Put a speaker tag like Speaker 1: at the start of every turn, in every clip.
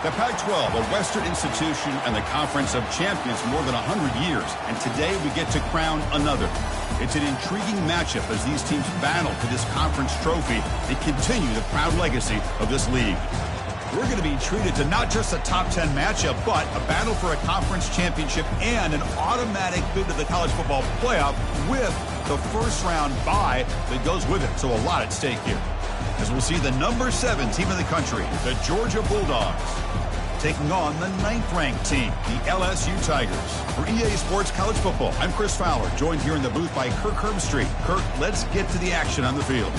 Speaker 1: The Pac-12, a Western institution and the Conference of Champions more than 100 years. And today we get to crown another. It's an intriguing matchup as these teams battle for this conference trophy and continue the proud legacy of this league. We're going to be treated to not just a top 10 matchup, but a battle for a conference championship and an automatic bid to the college football playoff with the first round bye that goes with it. So a lot at stake here. As we'll see the number 7 team in the country, the Georgia Bulldogs, taking on the 9th-ranked team, the LSU Tigers. For EA Sports College Football, I'm Chris Fowler, joined here in the booth by Kirk Herbstreit. Kirk, let's get to the action on the field.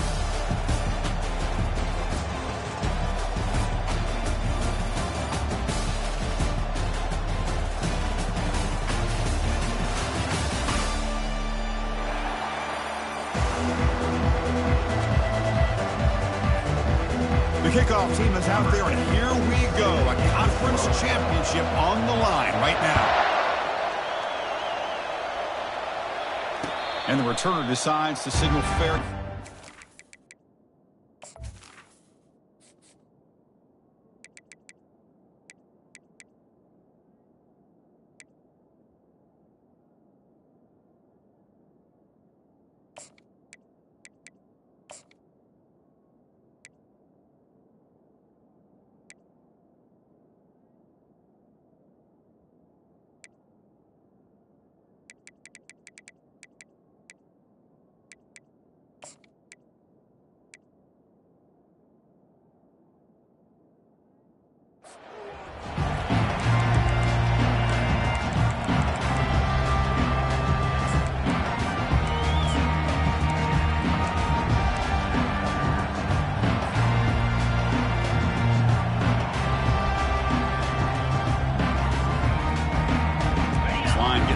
Speaker 1: Kickoff team is out there, and here we go. A conference championship on the line right now. And the returner decides to signal fair.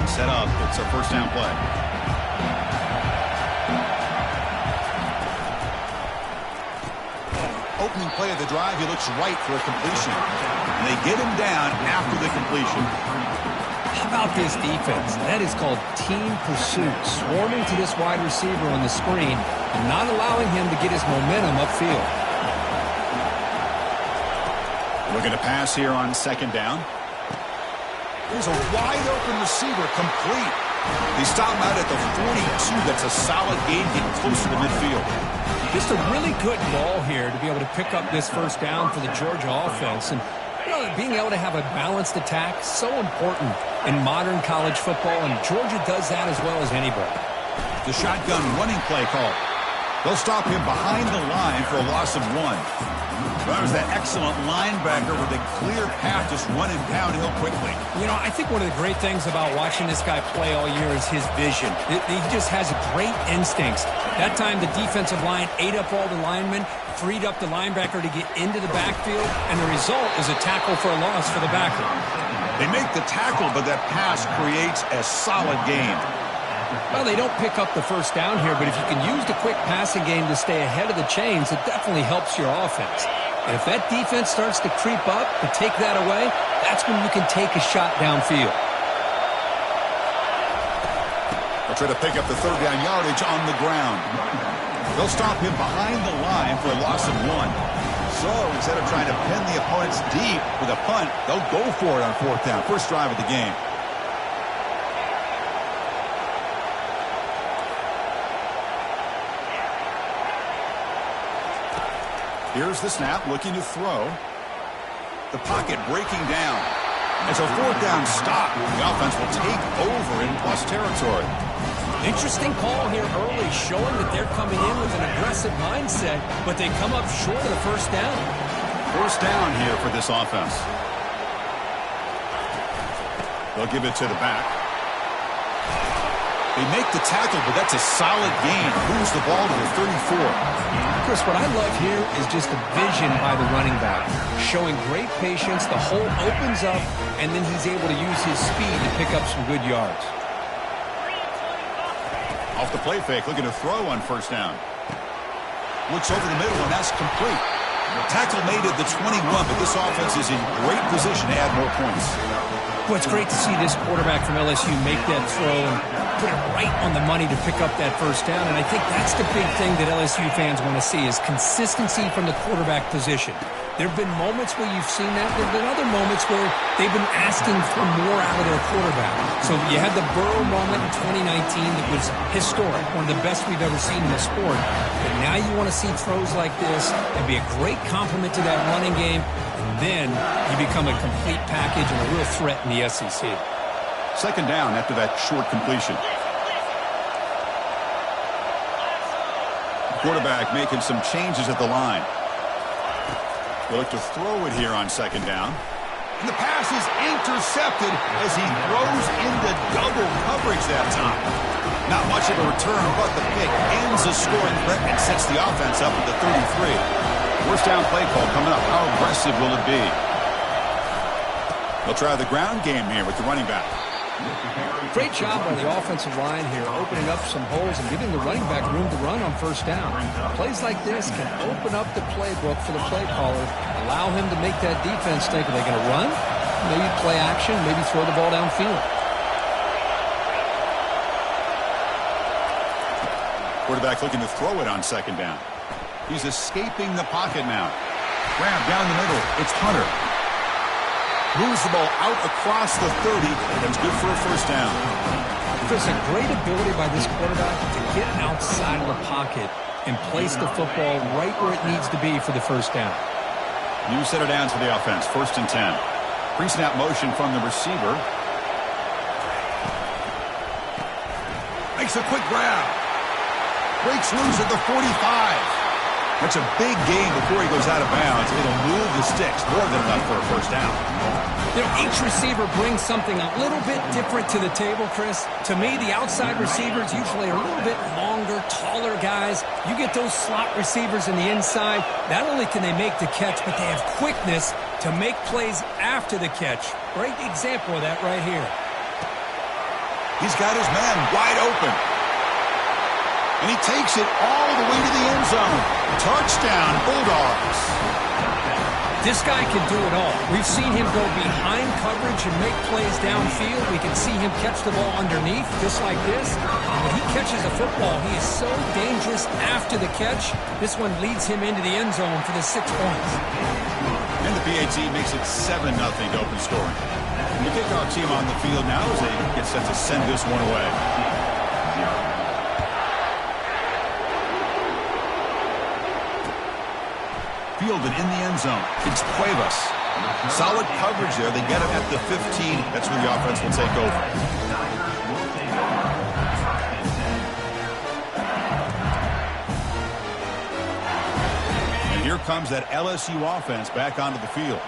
Speaker 1: Set up. It's a first down play. Opening play of the drive, he looks right for a completion. And they get him down after the completion.
Speaker 2: How about this defense? That is called team pursuit. Swarming to this wide receiver on the screen and not allowing him to get his momentum upfield.
Speaker 1: Looking to pass here on second down. There's a wide-open receiver, complete. They stop him out at the 42. That's a solid gain, getting closer to midfield.
Speaker 2: Just a really good ball here to be able to pick up this first down for the Georgia offense. And you know, being able to have a balanced attack, so important in modern college football, and Georgia does that as well as anybody.
Speaker 1: The shotgun running play call. They'll stop him behind the line for a loss of 1. That was that excellent linebacker with a clear path, just running downhill quickly.
Speaker 2: You know, I think one of the great things about watching this guy play all year is his vision. He just has great instincts. That time, the defensive line ate up all the linemen, freed up the linebacker to get into the backfield, and the result is a tackle for a loss for the backer.
Speaker 1: They make the tackle, but that pass creates a solid gain.
Speaker 2: Well, they don't pick up the first down here, but if you can use the quick passing game to stay ahead of the chains, it definitely helps your offense. And if that defense starts to creep up and take that away, that's when you can take a shot downfield.
Speaker 1: They'll try to pick up the third down yardage on the ground. They'll stop him behind the line for a loss of 1. So instead of trying to pin the opponents deep with a punt, they'll go for it on fourth down. First drive of the game. Here's the snap, looking to throw. The pocket breaking down. It's a fourth down stop. The offense will take over in plus territory.
Speaker 2: Interesting call here early, showing that they're coming in with an aggressive mindset, but they come up short of the first down.
Speaker 1: First down here for this offense. They'll give it to the back. They make the tackle, but that's a solid gain. Moves the ball to the 34.
Speaker 2: Chris, what I love here is just the vision by the running back. Showing great patience, the hole opens up, and then he's able to use his speed to pick up some good yards.
Speaker 1: Off the play fake, looking to throw on first down. Looks over the middle, and that's complete. Tackle made at the 21, but this offense is in great position to add more points.
Speaker 2: Well, it's great to see this quarterback from LSU make that throw and put it right on the money to pick up that first down. And I think that's the big thing that LSU fans want to see is consistency from the quarterback position. There have been moments where you've seen that. There have been other moments where they've been asking for more out of their quarterback. So you had the Burrow moment in 2019 that was historic, one of the best we've ever seen in the sport. But now you want to see throws like this and be a great complement to that running game, and then you become a complete package and a real threat in the SEC.
Speaker 1: Second down after that short completion. Quarterback making some changes at the line. They'll look to throw it here on second down. And the pass is intercepted as he throws into double coverage that time. Not much of a return, but the pick ends the scoring threat and sets the offense up at the 33. First down play call coming up. How aggressive will it be? They'll try the ground game here with the running back.
Speaker 2: Great job by the offensive line here, opening up some holes and giving the running back room to run on first down. Plays like this can open up the playbook for the play caller, allow him to make that defense think, are they going to run? Maybe play action, maybe throw the ball downfield.
Speaker 1: Quarterback looking to throw it on second down. He's escaping the pocket now. Grab down the middle. It's Hunter. Moves the ball out across the 30. That's good for a first down.
Speaker 2: There's a great ability by this quarterback to get outside of the pocket and place the football right where it needs to be for the first down.
Speaker 1: New set of downs for the offense. First and 10. Pre-snap motion from the receiver. Makes a quick grab. Breaks loose at the 45. That's a big gain before he goes out of bounds. It'll move the sticks. More than enough for a first down.
Speaker 2: You know, each receiver brings something a little bit different to the table, Chris. To me, the outside receivers usually are a little bit longer, taller guys. You get those slot receivers in the inside. Not only can they make the catch, but they have quickness to make plays after the catch. Great example of that right here.
Speaker 1: He's got his man wide open. And he takes it all the way to the end zone. Touchdown, Bulldogs.
Speaker 2: This guy can do it all. We've seen him go behind coverage and make plays downfield. We can see him catch the ball underneath, just like this. When he catches a football, he is so dangerous after the catch. This one leads him into the end zone for the 6 points.
Speaker 1: And the PAT makes it 7-0 to open scoring. The kickoff team on the field now as they get set to send this one away. Fielded in the end zone. It's Cuevas. Solid coverage there. They get him at the 15. That's where the offense will take over. And here comes that LSU offense back onto the field.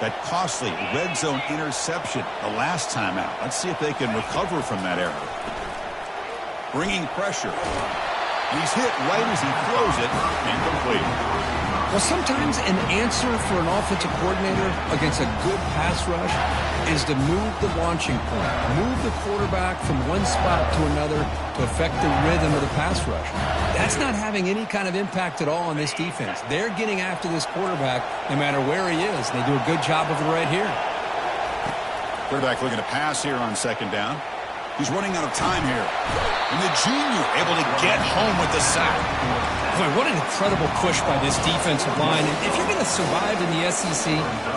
Speaker 1: That costly red zone interception the last time out. Let's see if they can recover from that error. Bringing pressure. And he's hit right as he throws it. Incomplete.
Speaker 2: Well, sometimes an answer for an offensive coordinator against a good pass rush is to move the launching point, move the quarterback from one spot to another to affect the rhythm of the pass rush. That's not having any kind of impact at all on this defense. They're getting after this quarterback no matter where he is. They do a good job of it right here.
Speaker 1: Quarterback looking to pass here on second down. He's running out of time here. And the junior able to get home with the sack.
Speaker 2: Boy, what an incredible push by this defensive line. And if you're going to survive in the SEC,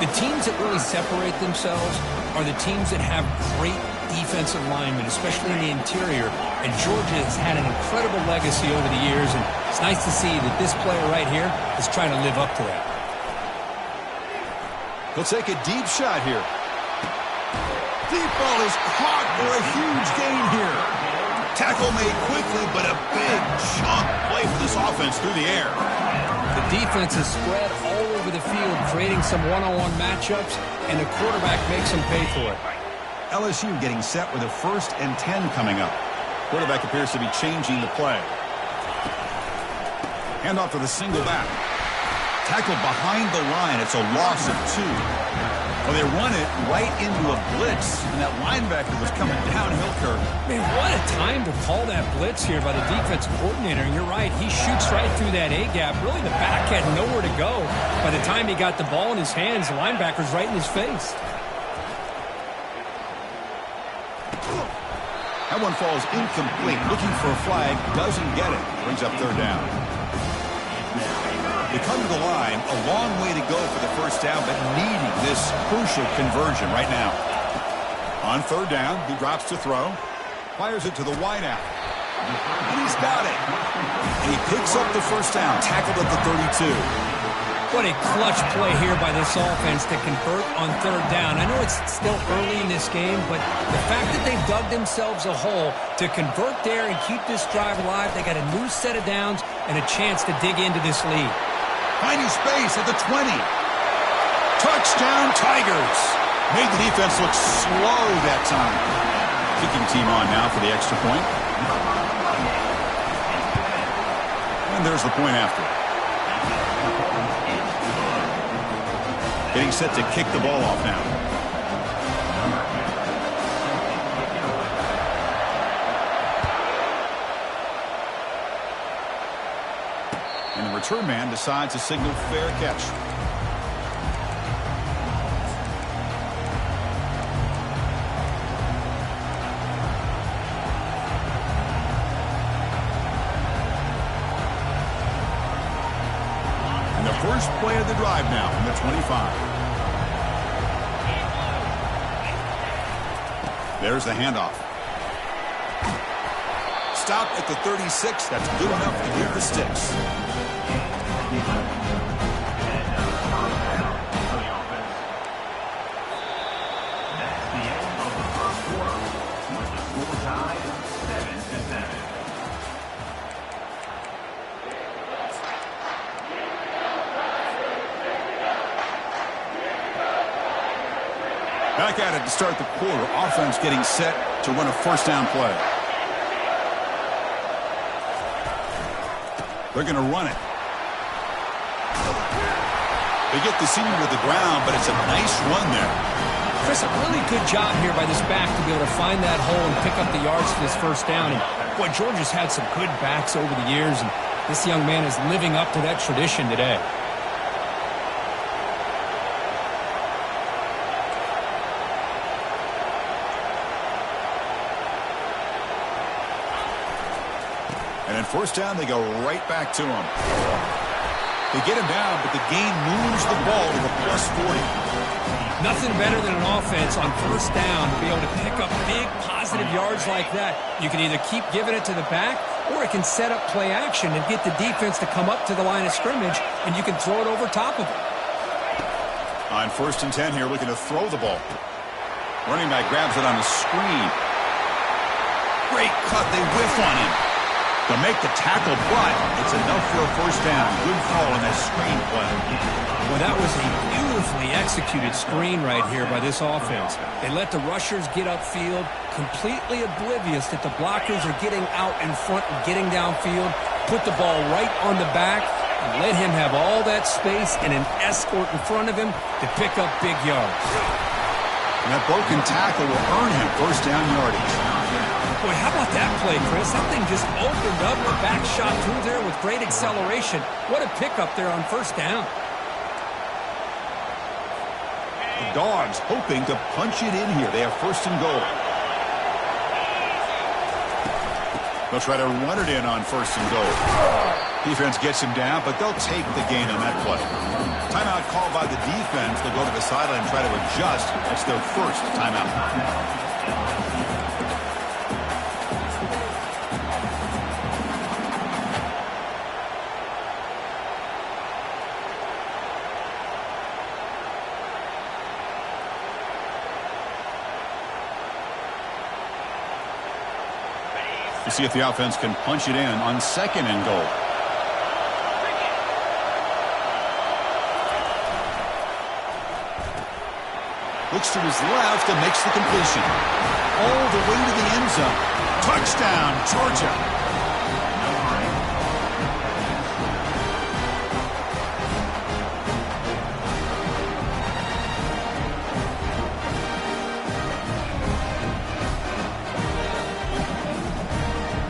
Speaker 2: the teams that really separate themselves are the teams that have great defensive linemen, especially in the interior. And Georgia has had an incredible legacy over the years, and it's nice to see that this player right here is trying to live up to that.
Speaker 1: He'll take a deep shot here. Deep ball is caught for a huge gain here. Tackle made quickly, but a big chunk play for this offense through the air.
Speaker 2: The defense is spread all over the field, creating some one-on-one matchups, and the quarterback makes them pay for it.
Speaker 1: LSU getting set with a 1st and 10 coming up. Quarterback appears to be changing the play. Handoff to the single back. Tackled behind the line. It's a loss of 2. Well, they run it right into a blitz, and that linebacker was coming downhill curve.
Speaker 2: Man, what a time to call that blitz here by the defensive coordinator. And you're right, he shoots right through that A-gap. Really, the back had nowhere to go. By the time he got the ball in his hands, the linebacker's right in his face.
Speaker 1: That one falls incomplete. Looking for a flag, doesn't get it. Brings up third down. They come to the line, a long way to go for the first down, but needing this crucial conversion right now. On third down, he drops to throw. Fires it to the wideout. And he's got it. And he picks up the first down, tackled at the 32.
Speaker 2: What a clutch play here by this offense to convert on third down. I know it's still early in this game, but the fact that they've dug themselves a hole to convert there and keep this drive alive, they got a new set of downs and a chance to dig into this lead.
Speaker 1: Finding space at the 20. Touchdown, Tigers. Made the defense look slow that time. Kicking team on now for the extra point. And there's the point after. Getting set to kick the ball off now. And the return man decides to signal fair catch. First play of the drive now from the 25. There's the handoff. Stop at the 36. That's good enough to clear the sticks. Back at it to start the quarter. Offense getting set to run a first down play. They're going to run it. They get the senior to the ground, but it's a nice run there.
Speaker 2: Chris, a really good job here by this back to be able to find that hole and pick up the yards for this first down. And boy, Georgia's had some good backs over the years, and this young man is living up to that tradition today.
Speaker 1: And at first down, they go right back to him. They get him down, but the gain moves the ball to the plus 40.
Speaker 2: Nothing better than an offense on first down to be able to pick up big positive yards like that. You can either keep giving it to the back, or it can set up play action and get the defense to come up to the line of scrimmage, and you can throw it over top of it.
Speaker 1: On 1st and 10 here, looking to throw the ball. Running back grabs it on the screen. Great cut. They whiff on him. To make the tackle, but it's enough for a first down. Good call on that screen play.
Speaker 2: Well, that was a beautifully executed screen right here by this offense. They let the rushers get upfield, completely oblivious that the blockers are getting out in front and getting downfield, put the ball right on the back, and let him have all that space and an escort in front of him to pick up big yards.
Speaker 1: And that broken tackle will earn him first down yardage.
Speaker 2: Boy, how about that play, Chris? That thing just opened up, the back shot through there with great acceleration. What a pickup there on first down.
Speaker 1: The Dogs hoping to punch it in here. They have 1st and goal. They'll try to run it in on 1st and goal. Defense gets him down, but they'll take the gain on that play. Timeout called by the defense. They'll go to the sideline and try to adjust. That's their first timeout. To see if the offense can punch it in on 2nd and goal. Looks to his left and makes the completion. All the way to the end zone. Touchdown, Georgia.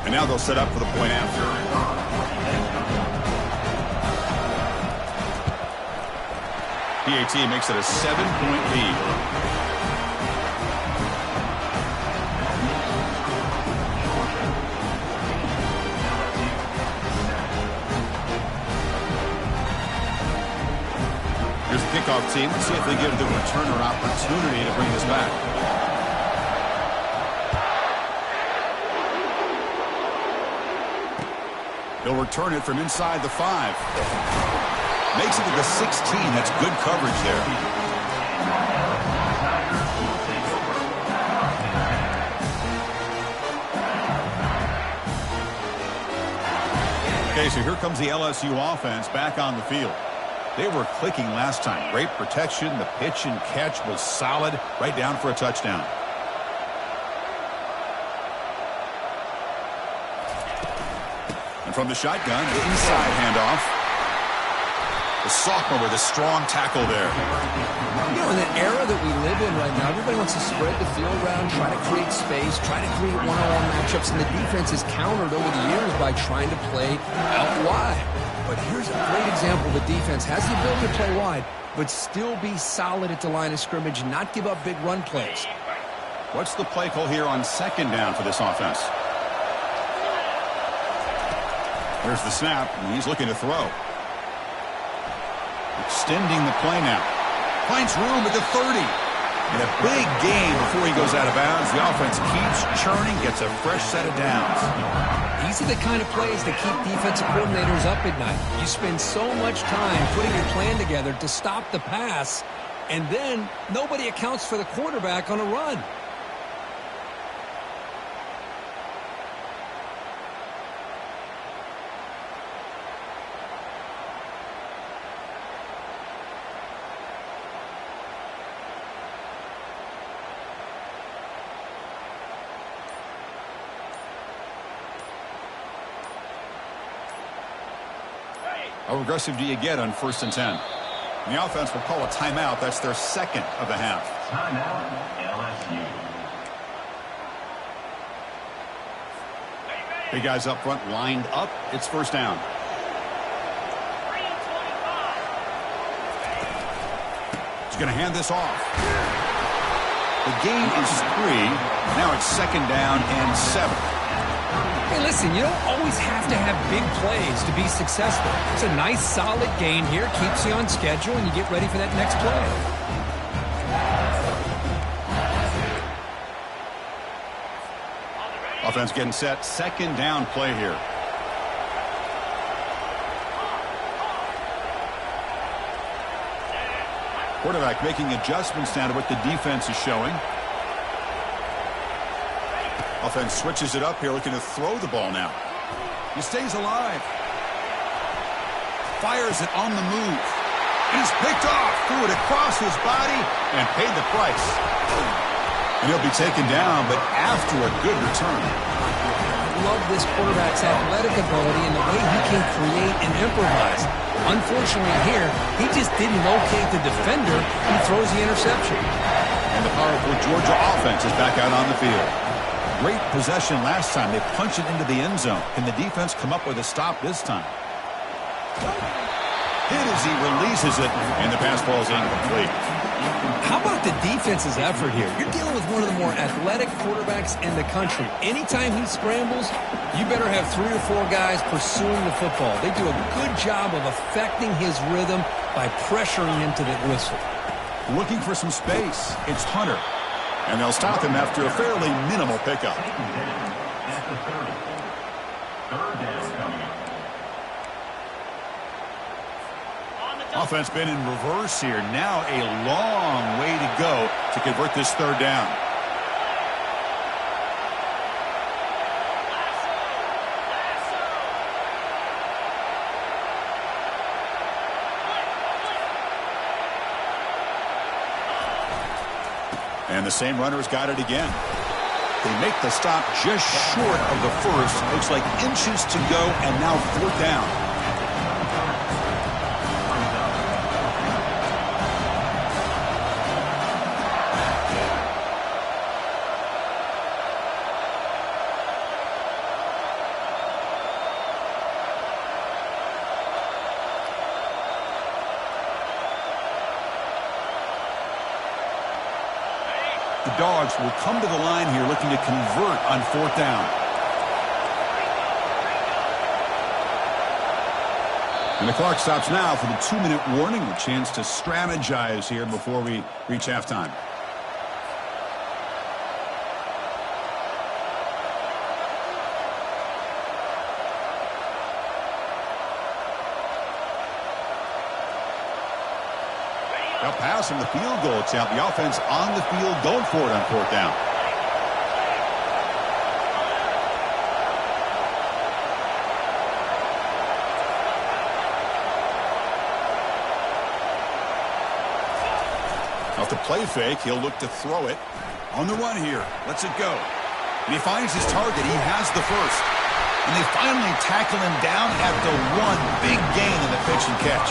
Speaker 1: And now they'll set up for the point after. PAT makes it a 7-point lead. Here's the kickoff team. Let's see if they give the returner an opportunity to bring this back. He'll return it from inside the 5. Makes it to the 16. That's good coverage there. Okay, so here comes the LSU offense back on the field. They were clicking last time. Great protection. The pitch and catch was solid. Right down for a touchdown. And from the shotgun, the inside handoff. The sophomore with a strong tackle there.
Speaker 2: You know, in the era that we live in right now, everybody wants to spread the field around, try to create space, try to create one-on-one matchups, and the defense is countered over the years by trying to play out wide. But here's a great example. The defense has the ability to play wide, but still be solid at the line of scrimmage, not give up big run plays.
Speaker 1: What's the play call here on second down for this offense? There's the snap, and he's looking to throw. Extending the play now. Finds room at the 30. And a big gain before he goes out of bounds. The offense keeps churning, gets a fresh set of downs.
Speaker 2: These are the kind of plays that keep defensive coordinators up at night. You spend so much time putting your plan together to stop the pass, and then nobody accounts for the quarterback on a run.
Speaker 1: How aggressive do you get on 1st and 10? And the offense will call a timeout. That's their second of the half.
Speaker 3: Timeout, LSU.
Speaker 1: Big guys up front lined up. It's 1st down. He's going to hand this off. The gain is 3. Now it's 2nd down and 7.
Speaker 2: Hey, listen, you don't always have to have big plays to be successful. It's a nice, solid gain here. Keeps you on schedule, and you get ready for that next play.
Speaker 1: Offense getting set. 2nd down play here. Quarterback making adjustments down to what the defense is showing. Offense switches it up here, looking to throw the ball now. He stays alive. Fires it on the move. It is picked off. Threw it across his body and paid the price. And he'll be taken down, but after a good return.
Speaker 2: I love this quarterback's athletic ability and the way he can create and improvise. Unfortunately here, he just didn't locate the defender and he throws the interception.
Speaker 1: And the powerful Georgia offense is back out on the field. Great possession last time. They punch it into the end zone. Can the defense come up with a stop this time? Hit as he releases it, and the pass ball is incomplete.
Speaker 2: How about the defense's effort here? You're dealing with one of the more athletic quarterbacks in the country. Anytime he scrambles, you better have 3 or 4 guys pursuing the football. They do a good job of affecting his rhythm by pressuring him to the whistle.
Speaker 1: Looking for some space. It's Hunter. And they'll stop him after a fairly minimal pickup.
Speaker 3: At the 30. 3rd down coming up.
Speaker 1: Offense been in reverse here. Now a long way to go to convert this 3rd down. And the same runner's got it again. They make the stop just short of the first. Looks like inches to go, and now 4th down. The Dogs will come to the line here looking to convert on 4th down. And the clock stops now for the 2-minute warning. A chance to strategize here before we reach halftime. Now pass from the field goal attempt. The offense on the field going for it on 4th down. Off the play fake, he'll look to throw it. On the run here. Lets it go. And he finds his target. He has the first. And they finally tackle him down at the 1. Big gain in the pitch and catch.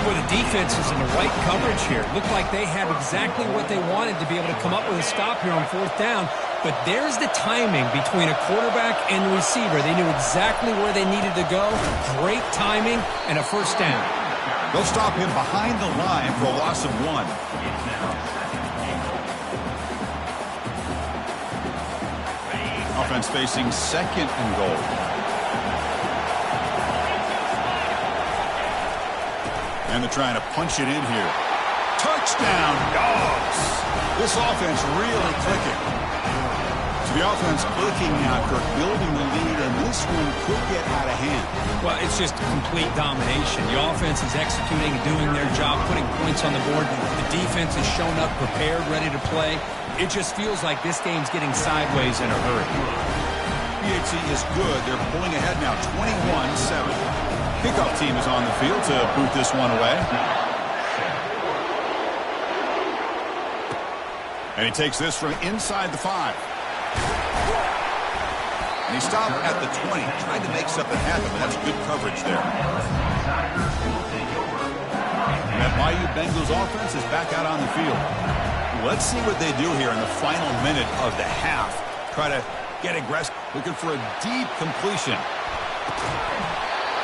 Speaker 2: Well, the defense is in the right coverage here. Looked like they had exactly what they wanted to be able to come up with a stop here on 4th down. But there's the timing between a quarterback and the receiver. They knew exactly where they needed to go. Great timing and a first down.
Speaker 1: They'll stop him behind the line for a loss of 1. Offense facing 2nd and goal. And they're trying to punch it in here. Touchdown, Dogs! This offense really clicking. So the offense clicking now, Kirk, building the lead, and this one could get out of hand.
Speaker 2: Well, it's just complete domination. The offense is executing, doing their job, putting points on the board. The defense has shown up prepared, ready to play. It just feels like this game's getting sideways in a hurry.
Speaker 1: PHC is good. They're pulling ahead now, 21-7. Kickoff team is on the field to boot this one away. And he takes this from inside the 5. And he stopped at the 20. Tried to make something happen, but that's good coverage there. And that Bayou Bengals offense is back out on the field. Let's see what they do here in the final minute of the half. Try to get aggressive, looking for a deep completion.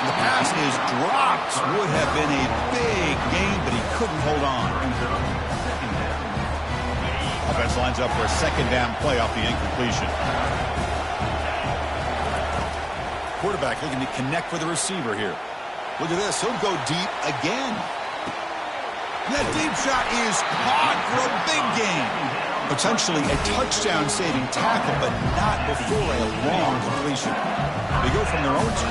Speaker 1: And the pass is dropped. Would have been a big gain, but he couldn't hold on. Offense lines up for a 2nd down play off the incompletion. Quarterback looking to connect with the receiver here. Look at this. He'll go deep again. That deep shot is caught for a big gain. Potentially a touchdown-saving tackle, but not before a long completion. They go from their own 20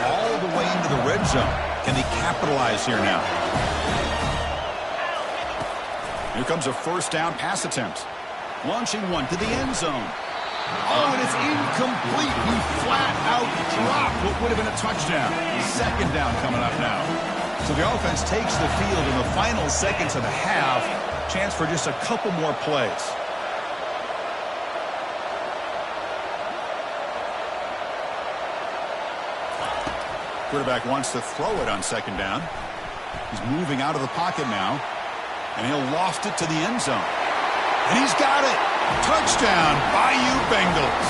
Speaker 1: all the way into the red zone. Can they capitalize here now? Here comes a 1st down pass attempt. Launching one to the end zone. Oh, and it's incomplete. He flat out dropped what would have been a touchdown. 2nd down coming up now. So the offense takes the field in the final seconds of the half. Chance for just a couple more plays. Quarterback wants to throw it on 2nd down. He's moving out of the pocket now. And he'll loft it to the end zone. And he's got it. Touchdown, Bayou Bengals.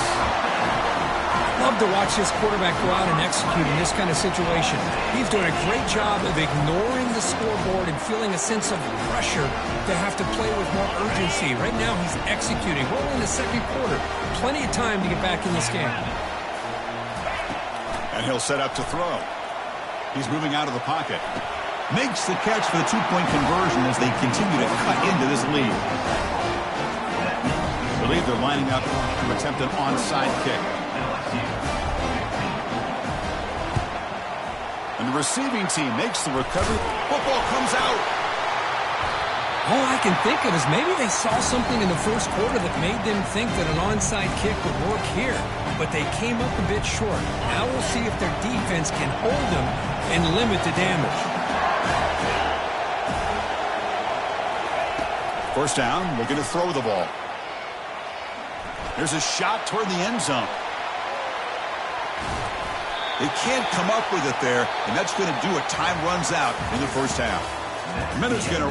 Speaker 2: Love to watch this quarterback go out and execute in this kind of situation. He's doing a great job of ignoring the scoreboard and feeling a sense of pressure to have to play with more urgency. Right now he's executing. We're in the 2nd quarter. Plenty of time to get back in this game.
Speaker 1: And he'll set up to throw. He's moving out of the pocket. Makes the catch for the 2-point conversion as they continue to cut into this lead. I believe they're lining up to attempt an onside kick. And the receiving team makes the recovery. Football comes out.
Speaker 2: All I can think of is maybe they saw something in the 1st quarter that made them think that an onside kick would work here. But they came up a bit short. Now we'll see if their defense can hold them and limit the damage.
Speaker 1: 1st down, looking to throw the ball. There's a shot toward the end zone. They can't come up with it there, and that's going to do it. Time runs out in the 1st half. Minutes going to